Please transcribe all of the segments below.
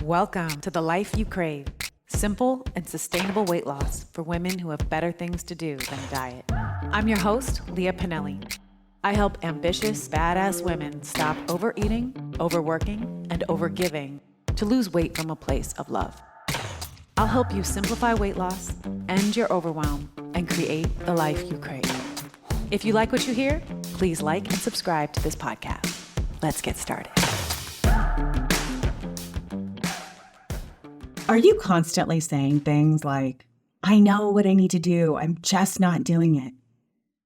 Welcome to the life you crave. Simple and sustainable weight loss for women who have better things to do than diet. I'm your host, Leah Pinelli. I help ambitious, badass women stop overeating, overworking, and overgiving to lose weight from a place of love. I'll help you simplify weight loss, end your overwhelm, and create the life you crave. If you like what you hear, please like and subscribe to this podcast. Let's get started. Are you constantly saying things like, I know what I need to do, I'm just not doing it?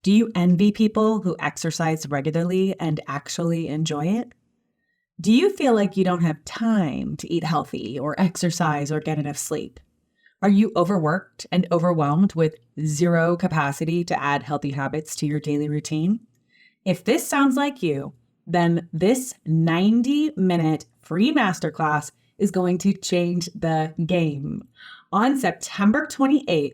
Do you envy people who exercise regularly and actually enjoy it? Do you feel like you don't have time to eat healthy or exercise or get enough sleep? Are you overworked and overwhelmed with zero capacity to add healthy habits to your daily routine? If this sounds like you, then this 90-minute free masterclass is going to change the game. On September 28th,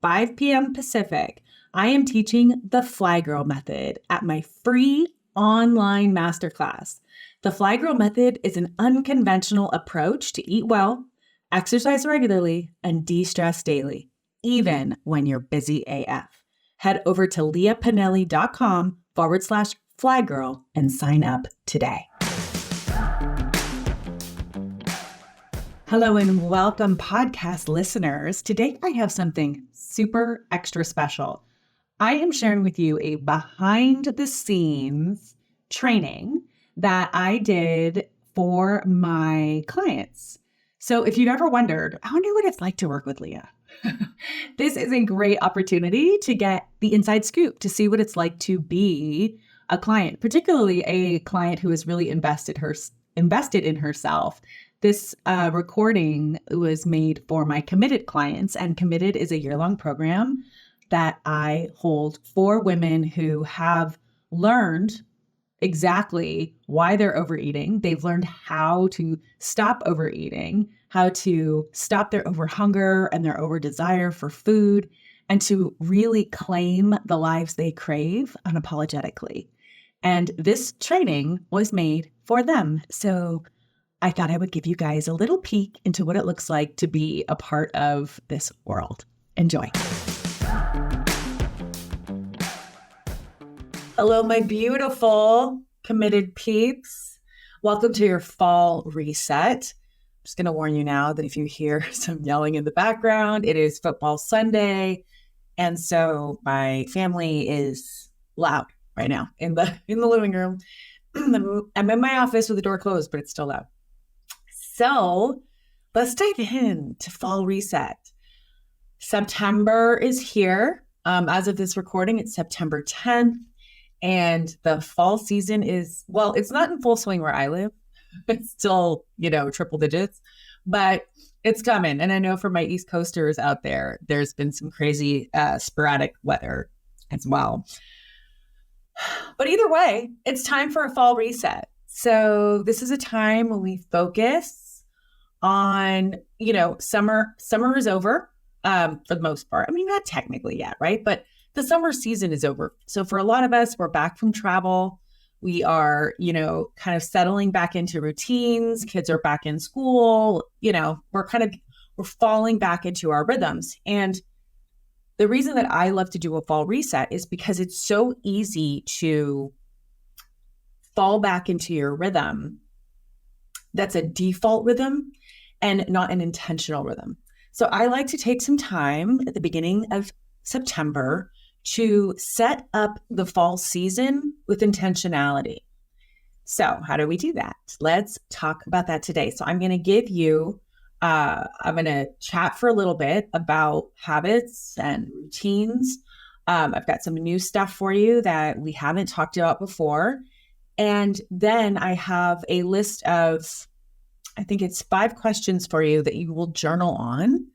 5 p.m. Pacific, I am teaching the Fly Girl Method at my free online masterclass. The Fly Girl Method is an unconventional approach to eat well, exercise regularly, and de-stress daily, even when you're busy AF. Head over to leahpinelli.com/flygirl and sign up today. Hello and welcome, podcast listeners. Today I have something super extra special. I am sharing with you a behind the scenes training that I did for my clients. So if you've ever wondered, I wonder what it's like to work with Leah. This is a great opportunity to get the inside scoop, to see what it's like to be a client, particularly a client who has really invested in herself. This recording was made for my Committed clients, and Committed is a year-long program that I hold for women who have learned exactly why they're overeating. They've learned how to stop overeating, how to stop their overhunger and their overdesire for food, and to really claim the lives they crave unapologetically. And this training was made for them. So I thought I would give you guys a little peek into what it looks like to be a part of this world. Enjoy. Hello, my beautiful Committed peeps. Welcome to your fall reset. I'm just going to warn you now that if you hear some yelling in the background, it is football Sunday. And so my family is loud right now in the living room. I'm in my office with the door closed, but it's still loud. So let's dive in to fall reset. September is here. As of this recording, it's September 10th. And the fall season is, well, it's not in full swing where I live. It's still, triple digits, but it's coming. And I know for my East Coasters out there, there's been some crazy sporadic weather as well. But either way, it's time for a fall reset. So this is a time when we focus on, summer is over for the most part. I mean, not technically yet, right? But the summer season is over. So for a lot of us, we're back from travel. We are, kind of settling back into routines. Kids are back in school. We're falling back into our rhythms. And the reason that I love to do a fall reset is because it's so easy to fall back into your rhythm. That's a default rhythm and not an intentional rhythm. So I like to take some time at the beginning of September to set up the fall season with intentionality. So how do we do that? Let's talk about that today. So I'm going to give you, I'm going to chat for a little bit about habits and routines. I've got some new stuff for you that we haven't talked about before. And then I have a list of, I think it's 5 questions for you that you will journal on.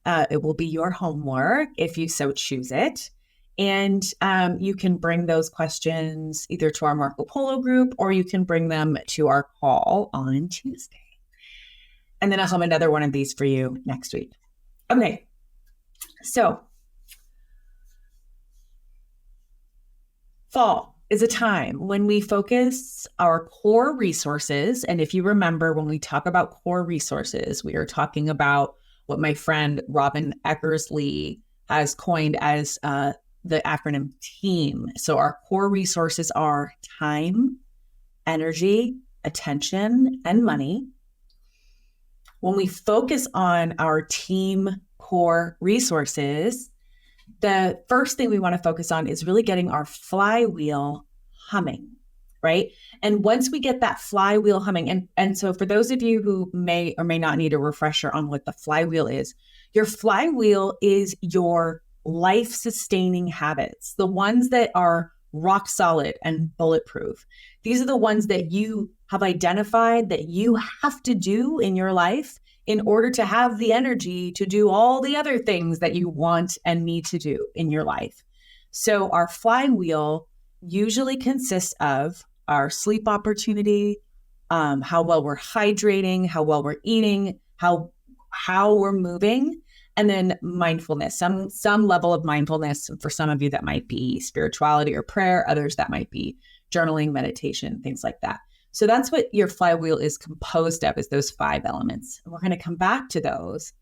It will be your homework if you so choose it. And you can bring those questions either to our Marco Polo group or you can bring them to our call on Tuesday. And then I'll have another one of these for you next week. Okay, so fall. is a time when we focus our core resources. And if you remember, when we talk about core resources, we are talking about what my friend Robin Eckersley has coined as the acronym TEAM. So our core resources are time, energy, attention, and money. When we focus on our team core resources, the first thing we want to focus on is really getting our flywheel humming, right? And once we get that flywheel humming, and so for those of you who may or may not need a refresher on what the flywheel is, your flywheel is your life-sustaining habits, the ones that are rock solid and bulletproof. These are the ones that you have identified that you have to do in your life in order to have the energy to do all the other things that you want and need to do in your life. So our flywheel usually consists of our sleep opportunity, how well we're hydrating, how well we're eating, how we're moving, and then mindfulness, some level of mindfulness. For some of you, that might be spirituality or prayer. Others, that might be journaling, meditation, things like that. So that's what your flywheel is composed of, is those 5 elements. And we're going to come back to those.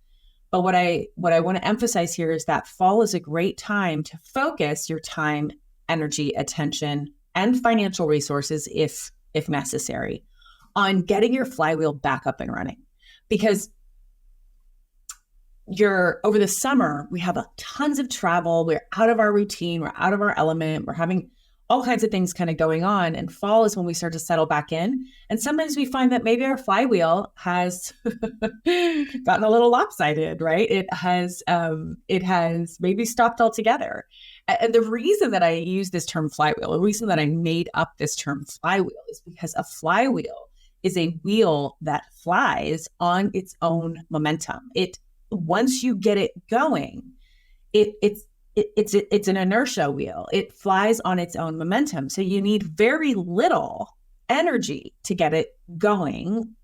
But what I want to emphasize here is that fall is a great time to focus your time, energy, attention, and financial resources, if necessary, on getting your flywheel back up and running. Because over the summer, we have tons of travel. We're out of our routine. We're out of our element. We're having all kinds of things kind of going on. And fall is when we start to settle back in. And sometimes we find that maybe our flywheel has gotten a little lopsided, right? It has maybe stopped altogether. And the reason that I use this term flywheel, the reason that I made up this term flywheel, is because a flywheel is a wheel that flies on its own momentum. Once you get it going, it's an inertia wheel. It flies on its own momentum. So you need very little energy to get it going,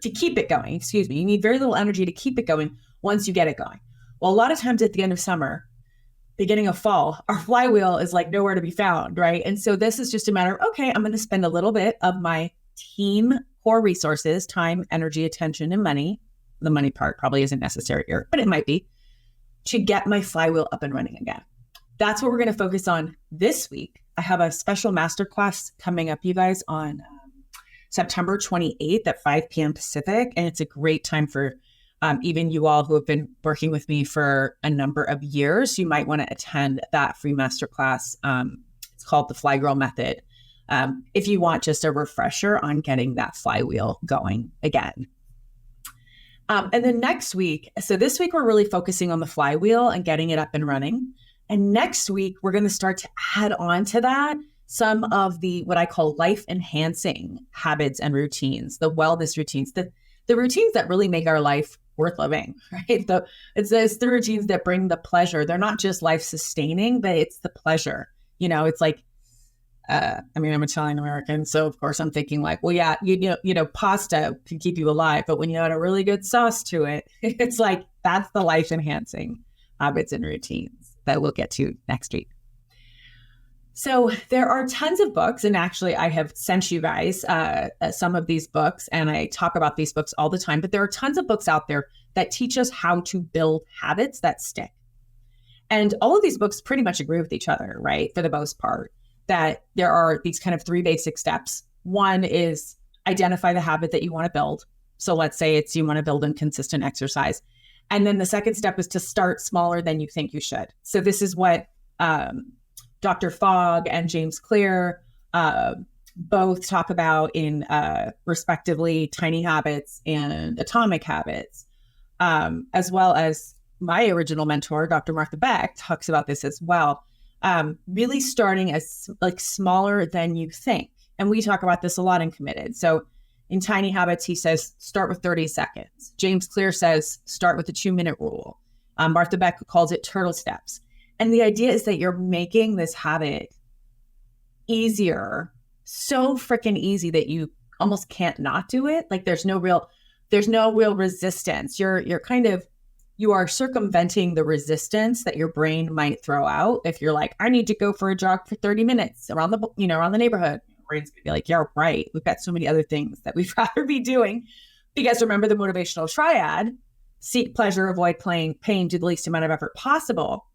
to keep it going. Excuse me. You need very little energy to keep it going once you get it going. Well, a lot of times at the end of summer, beginning of fall, our flywheel is like nowhere to be found, right? And so this is just a matter of, okay, I'm going to spend a little bit of my team core resources, time, energy, attention, and money. The money part probably isn't necessary here, but it might be, to get my flywheel up and running again. That's what we're going to focus on this week. I have a special masterclass coming up, you guys, on September 28th at 5 p.m. Pacific. And it's a great time for even you all who have been working with me for a number of years. You might want to attend that free masterclass. It's called the Flygirl Method. If you want just a refresher on getting that flywheel going again. And then next week, so this week we're really focusing on the flywheel and getting it up and running. And next week, we're going to start to add on to that some of the, what I call life enhancing habits and routines, the wellness routines, the routines that really make our life worth living, right? It's the routines that bring the pleasure. They're not just life sustaining, but it's the pleasure. You know, it's like, I'm Italian American, so of course I'm thinking like, well, yeah, you know, pasta can keep you alive, but when you add a really good sauce to it, it's like, that's the life enhancing habits and routines that we'll get to next week. So there are tons of books, and actually I have sent you guys some of these books, and I talk about these books all the time, but there are tons of books out there that teach us how to build habits that stick. And all of these books pretty much agree with each other, right? For the most part, that there are these kind of 3 basic steps. One is identify the habit that you want to build. So let's say it's you want to build in consistent exercise. And then the second step is to start smaller than you think you should. So this is what Dr. Fogg and James Clear both talk about in respectively Tiny Habits and Atomic Habits, as well as my original mentor, Dr. Martha Beck, talks about this as well. Really starting as like smaller than you think. And we talk about this a lot in Committed. So in Tiny Habits, he says, start with 30 seconds. James Clear says, start with the 2-minute rule. Martha Beck calls it turtle steps. And the idea is that you're making this habit easier, so freaking easy that you almost can't not do it. Like there's no real resistance. You're kind of you are circumventing the resistance that your brain might throw out. If you're like, I need to go for a jog for 30 minutes around the neighborhood, your brain's gonna be like, yeah, right. We've got so many other things that we'd rather be doing. Because remember the motivational triad, seek pleasure, avoid pain, do the least amount of effort possible.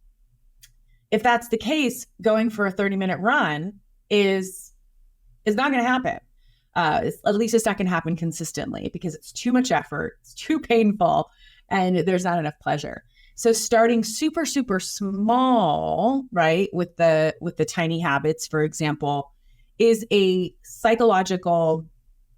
If that's the case, going for a 30-minute run is not going to happen. At least it's not going to happen consistently because it's too much effort, it's too painful, and there's not enough pleasure. So starting super, super small, right, with the tiny habits, for example, is a psychological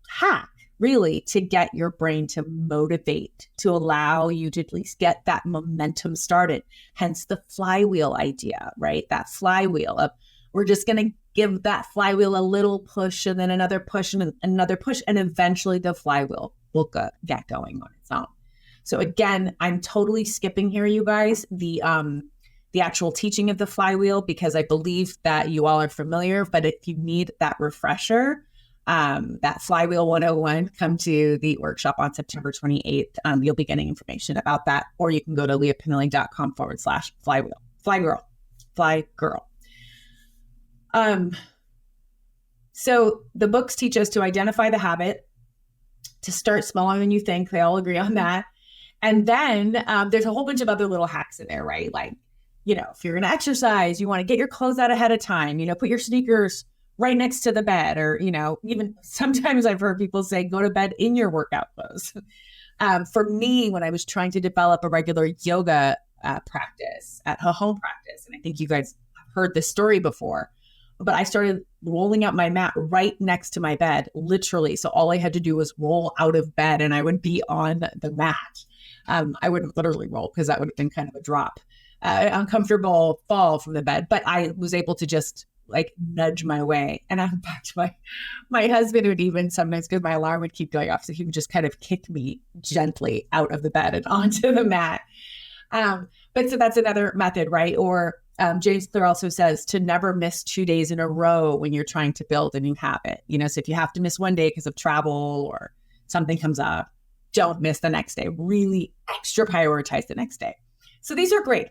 hack, really, to get your brain to motivate, to allow you to at least get that momentum started. Hence the flywheel idea, right? That flywheel of we're just going to give that flywheel a little push and then another push and another push. And eventually the flywheel will get going on its own. So again, I'm totally skipping here, you guys, the actual teaching of the flywheel, because I believe that you all are familiar. But if you need that refresher, that Flywheel 101, come to the workshop on September 28th. You'll be getting information about that, or you can go to leahpinelli.com/flywheel. Flygirl. So the books teach us to identify the habit, to start smaller than you think. They all agree on that. And then there's a whole bunch of other little hacks in there, right? Like, if you're going to exercise, you want to get your clothes out ahead of time, put your sneakers right next to the bed, or, even sometimes I've heard people say, go to bed in your workout clothes. For me, when I was trying to develop a regular yoga practice at a home practice, and I think you guys have heard this story before, but I started rolling out my mat right next to my bed, literally. So all I had to do was roll out of bed and I would be on the mat. I wouldn't literally roll because that would have been kind of a drop, uncomfortable fall from the bed. But I was able to just nudge my way. And in fact, my husband would even sometimes, because my alarm would keep going off, so he would just kind of kick me gently out of the bed and onto the mat. But so that's another method, right? Or James Clear also says to never miss 2 days in a row when you're trying to build a new habit. So if you have to miss one day because of travel or something comes up, don't miss the next day. Really extra prioritize the next day. So these are great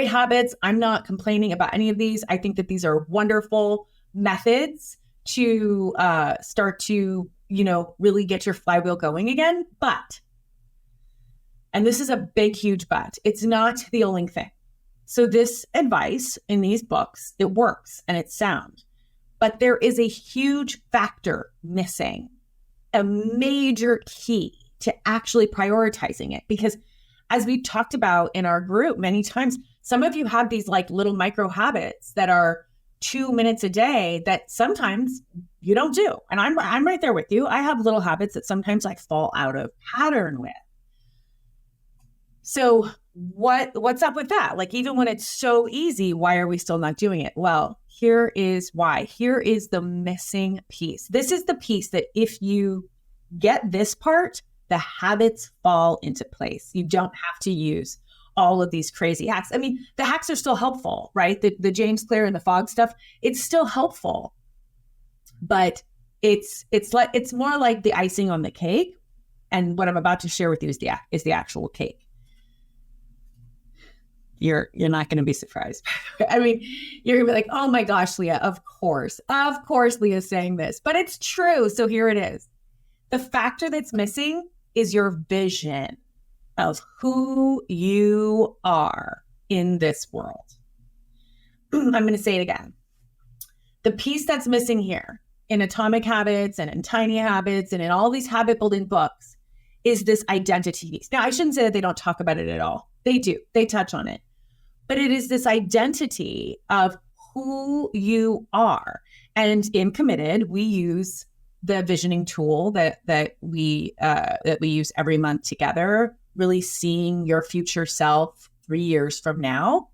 habits. I'm not complaining about any of these. I think that these are wonderful methods to start to, really get your flywheel going again. But, and this is a big, huge but, it's not the only thing. So this advice in these books, it works and it's sound, but there is a huge factor missing, a major key to actually prioritizing it. Because as we talked about in our group many times, some of you have these little micro habits that are 2 minutes a day that sometimes you don't do. And I'm right there with you. I have little habits that sometimes I fall out of pattern with. So what's up with that? Even when it's so easy, why are we still not doing it? Well, here is why. Here is the missing piece. This is the piece that if you get this part, the habits fall into place. You don't have to use all of these crazy hacks. I mean, the hacks are still helpful, right? The James Clear and the fog stuff, it's still helpful, but it's more like the icing on the cake. And what I'm about to share with you is the actual cake. You're not going to be surprised. I mean, you're going to be like, oh my gosh, Leah, of course Leah's saying this, but it's true. So here it is. The factor that's missing is your vision of who you are in this world. I'm going to say it again. The piece that's missing here in Atomic Habits and in Tiny Habits and in all these habit building books is this identity piece. Now, I shouldn't say that they don't talk about it at all. They do. They touch on it. But it is this identity of who you are. And in Committed, we use the visioning tool that we use every month together, really seeing your future self 3 years from now.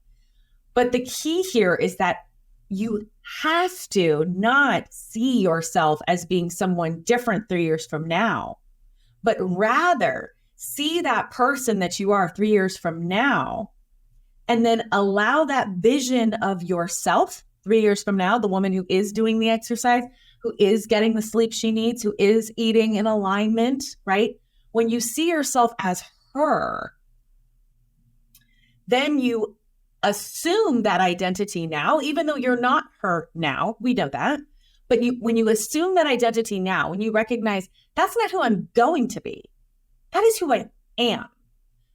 But the key here is that you have to not see yourself as being someone different 3 years from now, but rather see that person that you are 3 years from now, and then allow that vision of yourself 3 years from now, the woman who is doing the exercise, who is getting the sleep she needs, who is eating in alignment, right? When you see yourself as her, Then you assume that identity now, even though you're not her now. We know that. But when you assume that identity now, when you recognize that's not who I'm going to be, that is who I am.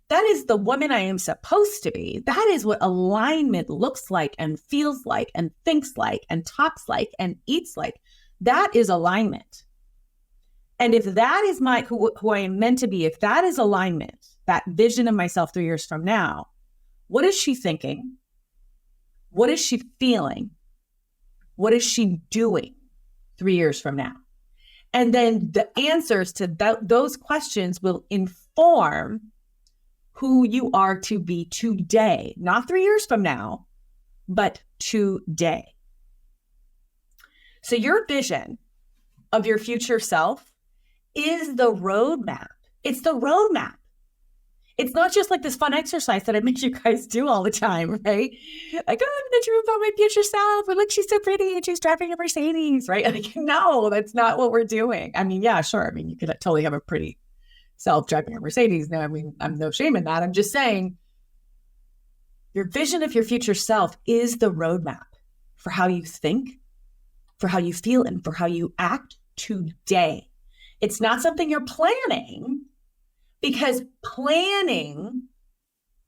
That is the woman I am supposed to be. That is what alignment looks like and feels like and thinks like and talks like and eats like. That is alignment. And if that is who I am meant to be, if that is alignment, that vision of myself 3 years from now, what is she thinking? What is she feeling? What is she doing 3 years from now? And then the answers to those questions will inform who you are to be today, not 3 years from now, but today. So your vision of your future self is the roadmap. It's the roadmap. It's not just like this fun exercise that I make you guys do all the time, right? Like, oh, I'm going to dream about my future self. And look, she's so pretty and she's driving a Mercedes, right? Like, no, that's not what we're doing. I mean, yeah, sure. I mean, you could totally have a pretty self driving a Mercedes. No, I mean, I'm no shame in that. I'm just saying your vision of your future self is the roadmap for how you think, for how you feel, and for how you act today. It's not something you're planning, because planning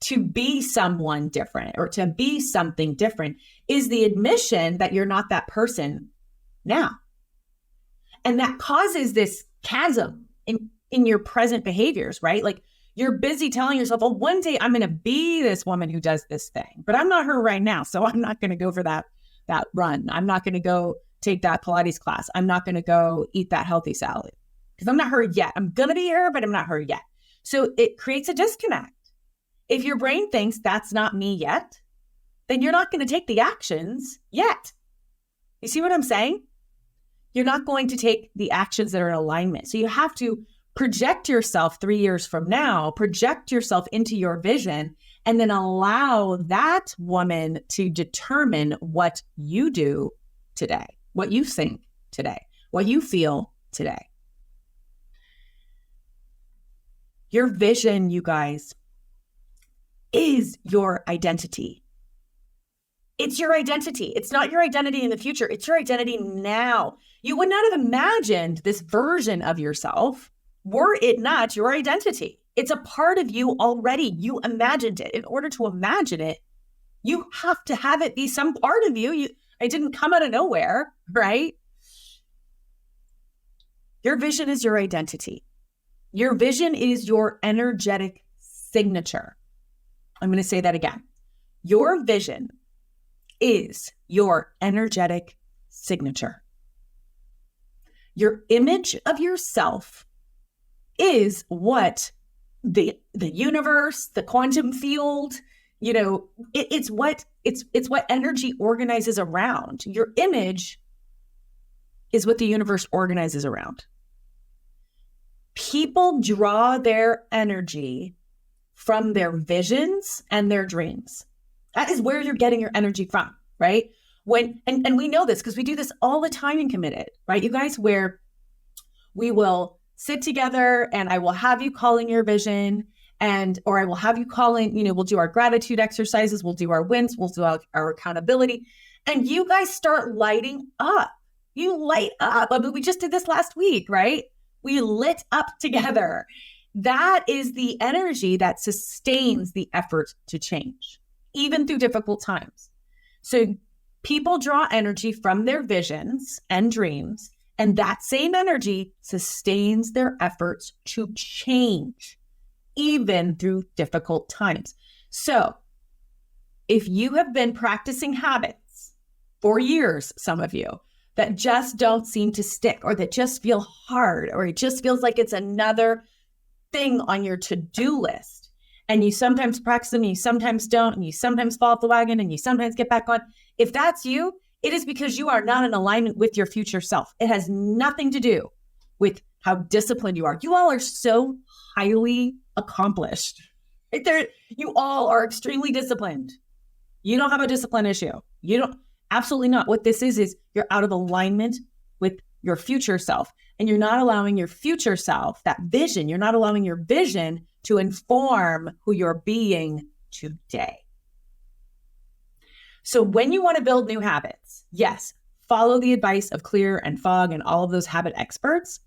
to be someone different or to be something different is the admission that you're not that person now. And that causes this chasm in your present behaviors, right? Like you're busy telling yourself, oh, one day I'm going to be this woman who does this thing, but I'm not her right now. So I'm not going to go for that run. I'm not going to go take that Pilates class. I'm not going to go eat that healthy salad because I'm not her yet. I'm going to be her, but I'm not her yet. So it creates a disconnect. If your brain thinks that's not me yet, then you're not going to take the actions yet. You see what I'm saying? You're not going to take the actions that are in alignment. So you have to project yourself 3 years from now, project yourself into your vision, and then allow that woman to determine what you do today, what you think today, what you feel today. Your vision, you guys, is your identity. It's your identity. It's not your identity in the future. It's your identity now. You would not have imagined this version of yourself were it not your identity. It's a part of you already. You imagined it. In order to imagine it, you have to have it be some part of you. It didn't come out of nowhere, right? Your vision is your identity. Your vision is your energetic signature. I'm going to say that again. Your vision is your energetic signature. Your image of yourself is what the universe, the quantum field, it's what energy organizes around. Your image is what the universe organizes around. People draw their energy from their visions and their dreams. That is where you're getting your energy from, right? And we know this because we do this all the time in Committed, right? You guys, where we will sit together and I will have you call in your vision or I will have you call in, we'll do our gratitude exercises, we'll do our wins, we'll do our accountability, and you guys start lighting up. You light up. I mean, we just did this last week, right? We lit up together. That is the energy that sustains the effort to change, even through difficult times. So people draw energy from their visions and dreams, and that same energy sustains their efforts to change, even through difficult times. So if you have been practicing habits for years, some of you, that just don't seem to stick, or that just feel hard, or it just feels like it's another thing on your to-do list, and you sometimes practice them, and you sometimes don't, and you sometimes fall off the wagon, and you sometimes get back on. If that's you, it is because you are not in alignment with your future self. It has nothing to do with how disciplined you are. You all are so highly accomplished. You all are extremely disciplined. You don't have a discipline issue. You don't. Absolutely not. What this is you're out of alignment with your future self, and you're not allowing your future self, that vision, you're not allowing your vision to inform who you're being today. So when you want to build new habits, yes, follow the advice of Clear and Fog and all of those habit experts,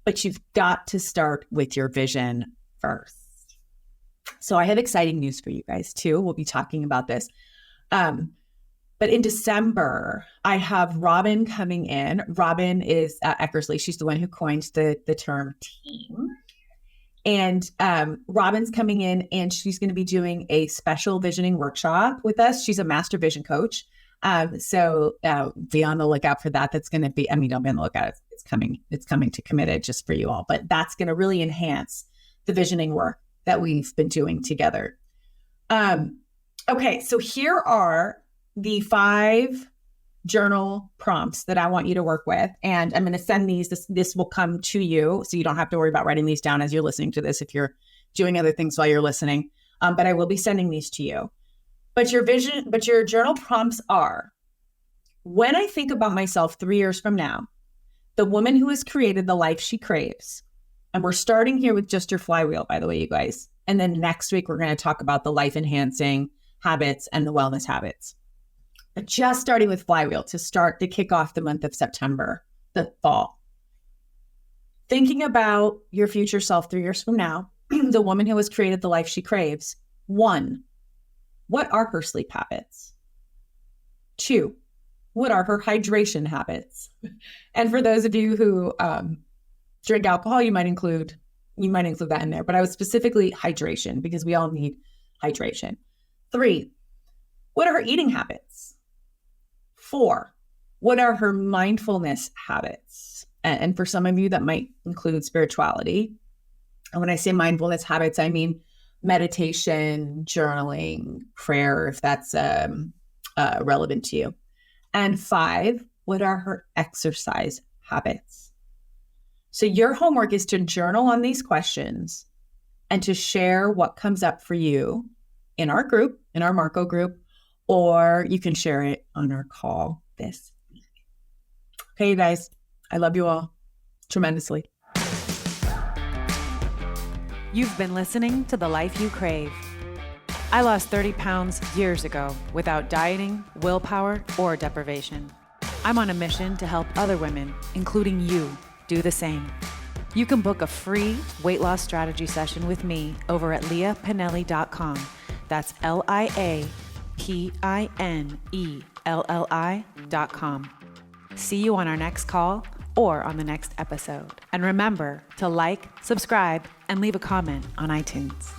but you've got to start with your vision first. So I have exciting news for you guys too. We'll be talking about this. But in December, I have Robin coming in. Robin is Eckersley. She's the one who coined the term team. And Robin's coming in and she's going to be doing a special visioning workshop with us. She's a master vision coach. So be on the lookout for that. That's going to be, don't be on the lookout. It's coming to Committed just for you all, but that's going to really enhance the visioning work that we've been doing together. Okay. So here are the 5 journal prompts that I want you to work with. And I'm going to send these, this will come to you. So you don't have to worry about writing these down as you're listening to this, if you're doing other things while you're listening. But I will be sending these to you. But your journal prompts are, when I think about myself 3 years from now, the woman who has created the life she craves. And we're starting here with just your flywheel, by the way, you guys. And then next week, we're going to talk about the life enhancing habits and the wellness habits. But just starting with flywheel to kick off the month of September, the fall. Thinking about your future self 3 years from now, the woman who has created the life she craves. 1, what are her sleep habits? 2, what are her hydration habits? And for those of you who drink alcohol, you might include that in there. But I was specifically hydration because we all need hydration. 3, what are her eating habits? 4, what are her mindfulness habits? And for some of you, that might include spirituality. And when I say mindfulness habits, I mean meditation, journaling, prayer, if that's relevant to you. And 5, what are her exercise habits? So your homework is to journal on these questions and to share what comes up for you in our group, in our Marco group, or you can share it on our call this week. Okay, you guys, I love you all tremendously. You've been listening to The Life You Crave. I lost 30 pounds years ago without dieting, willpower, or deprivation. I'm on a mission to help other women, including you, do the same. You can book a free weight loss strategy session with me over at leahpinelli.com. That's LIAPINELLI.com. See you on our next call or on the next episode. And remember to like, subscribe, and leave a comment on iTunes.